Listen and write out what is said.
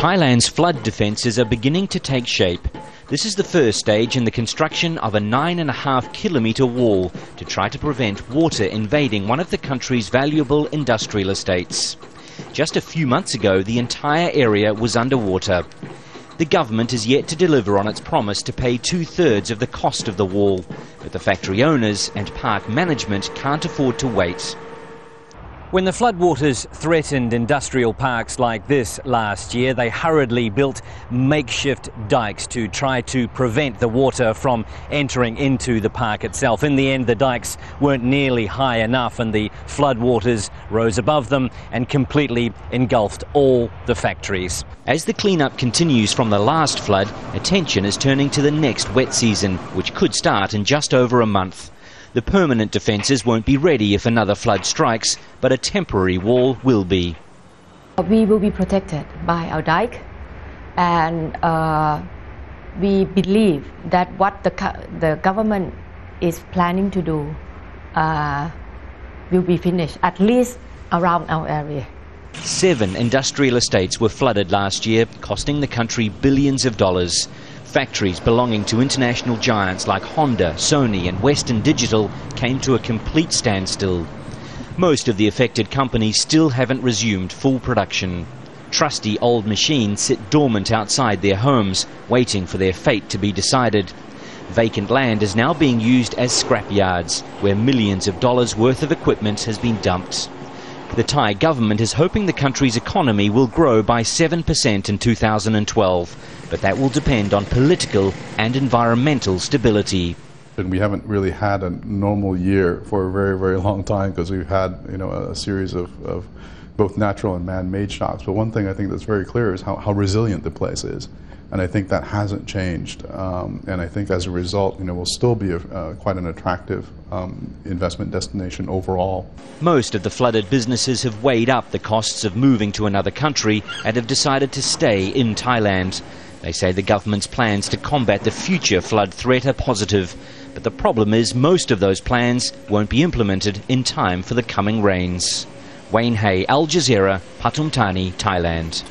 Thailand's flood defences are beginning to take shape. This is the first stage in the construction of a 9.5-kilometre wall to try to prevent water invading one of the country's valuable industrial estates. Just a few months ago, the entire area was underwater. The government is yet to deliver on its promise to pay 2/3 of the cost of the wall, but the factory owners and park management can't afford to wait. When the floodwaters threatened industrial parks like this last year, they hurriedly built makeshift dikes to try to prevent the water from entering into the park itself. In the end, the dikes weren't nearly high enough and the floodwaters rose above them and completely engulfed all the factories. As the cleanup continues from the last flood, attention is turning to the next wet season, which could start in just over a month. The permanent defences won't be ready if another flood strikes, but a temporary wall will be. We will be protected by our dike, and we believe that what the government is planning to do will be finished, at least around our area. 7 industrial estates were flooded last year, costing the country billions of dollars. Factories belonging to international giants like Honda, Sony and Western Digital came to a complete standstill. Most of the affected companies still haven't resumed full production. Trusty old machines sit dormant outside their homes, waiting for their fate to be decided. Vacant land is now being used as scrapyards, where millions of dollars worth of equipment has been dumped. The Thai government is hoping the country's economy will grow by 7% in 2012, but that will depend on political and environmental stability. And we haven't really had a normal year for a very, very long time because we've had, a series of both natural and man-made shocks. But one thing I think that's very clear is how resilient the place is. And I think that hasn't changed. And I think as a result, we'll still be quite an attractive investment destination overall. Most of the flooded businesses have weighed up the costs of moving to another country and have decided to stay in Thailand. They say the government's plans to combat the future flood threat are positive. But the problem is most of those plans won't be implemented in time for the coming rains. Wayne Hay, Al Jazeera, Pathum Thani, Thailand.